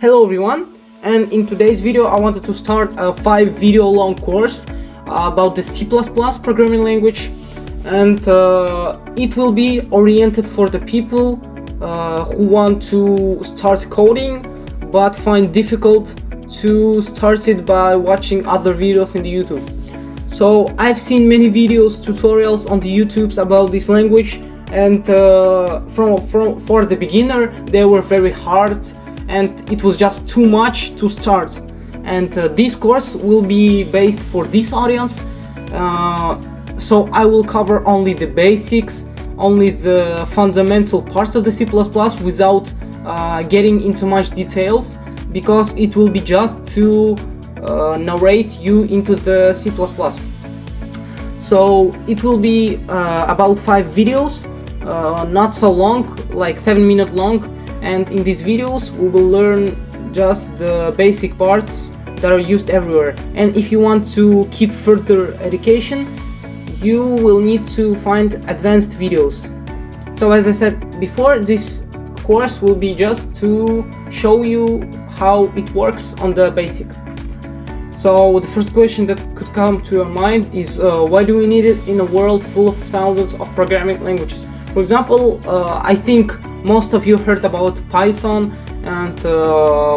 Hello everyone, and in today's video I wanted to start a 5-video long course about the C++ programming language, and it will be oriented for the people who want to start coding but find difficult to start it by watching other videos in the YouTube. So I've seen many videos, tutorials on the YouTubes about this language, and for the beginner they were very hard and it was just too much to start. And this course will be based for this audience, so I will cover only the basics, only the fundamental parts of the C++ without getting into much details, because it will be just to narrate you into the C++. So it will be about 5 videos, not so long, like 7-minute long, and in these videos we will learn just the basic parts that are used everywhere. And if you want to keep further education, you will need to find advanced videos. So as I said before, this course will be just to show you how it works on the basic. So the first question that could come to your mind is why do we need it in a world full of thousands of programming languages? For example, I think most of you heard about Python, and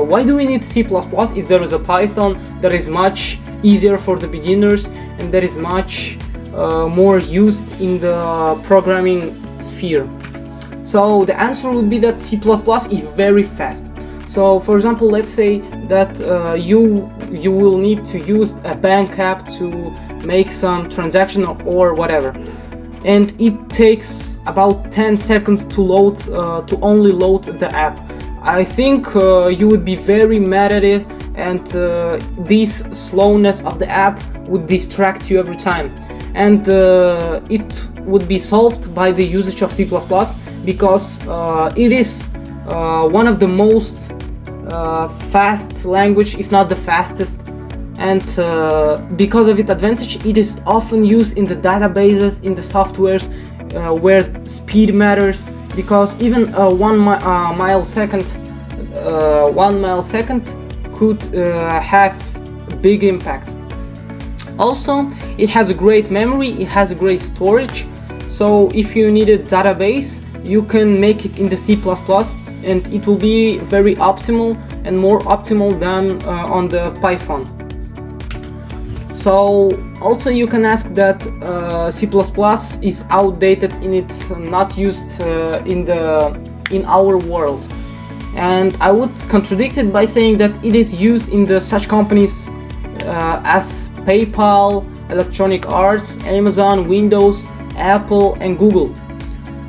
why do we need C++ if there is a Python that is much easier for the beginners and that is much more used in the programming sphere? So the answer would be that C++ is very fast. So for example, let's say that you will need to use a bank app to make some transaction or whatever, and it takes about 10 seconds to load, to only load the app. I think you would be very mad at it, and this slowness of the app would distract you every time. And it would be solved by the usage of C++, because it is one of the most fast language, if not the fastest, and because of its advantage, it is often used in the databases, in the softwares, where speed matters, because even 1 millisecond could have big impact. Also, it has a great memory, it has a great storage, so if you need a database, you can make it in the C++, and it will be very optimal and more optimal than on the Python. So also you can ask that C++ is outdated and it's not used in our world, and I would contradict it by saying that it is used in the such companies as PayPal, Electronic Arts, Amazon, Windows, Apple and Google.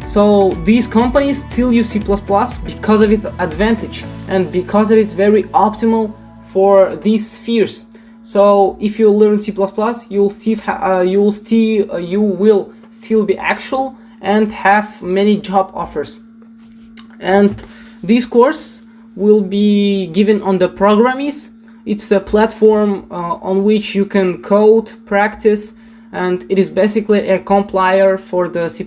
So these companies still use C++ because of its advantage and because it is very optimal for these spheres. So if you learn C++, you will still be actual and have many job offers. And this course will be given on the Programmis. It's a platform on which you can code, practice, and it is basically a compiler for the C++.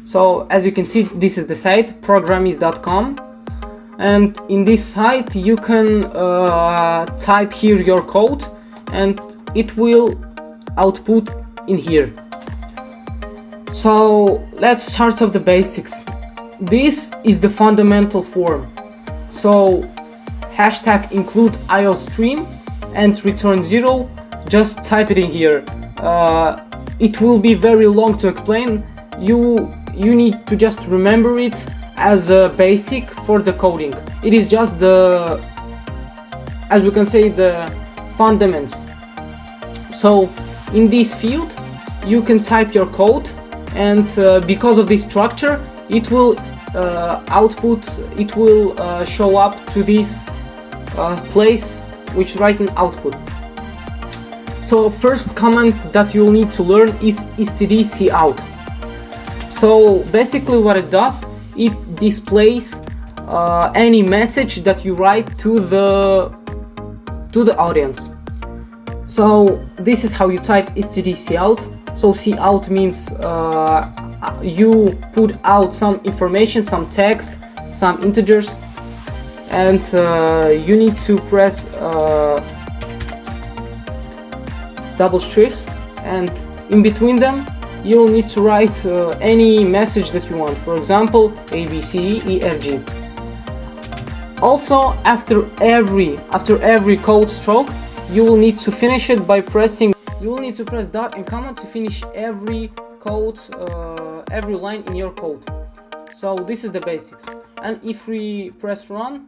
So as you can see, this is the site, programmis.com. And in this site you can type here your code and it will output in here. So let's start off the basics. This is the fundamental form. So hashtag include IOStream and return 0, just type it in here. It will be very long to explain. You need to just remember it as a basic for the coding. It is just the, as we can say, the fundamentals. So in this field you can type your code, and because of this structure it will show up to this place which write an output. So first command that you'll need to learn is stdcout. So basically what it does, it displays any message that you write to the audience. So this is how you type stdcout. So cout means you put out some information, some text, some integers, and you need to press double strips, and in between them you will need to write any message that you want, for example A, B, C, E, F, G. Also, after every code stroke, you will need to finish it by pressing, you will need to press dot and comma to finish every code, every line in your code. So this is the basics. And if we press run,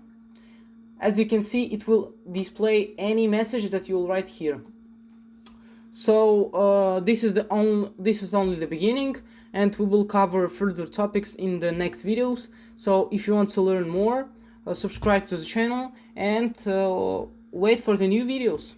as you can see, it will display any message that you will write here. So this is only the beginning, and we will cover further topics in the next videos. So if you want to learn more, subscribe to the channel and wait for the new videos.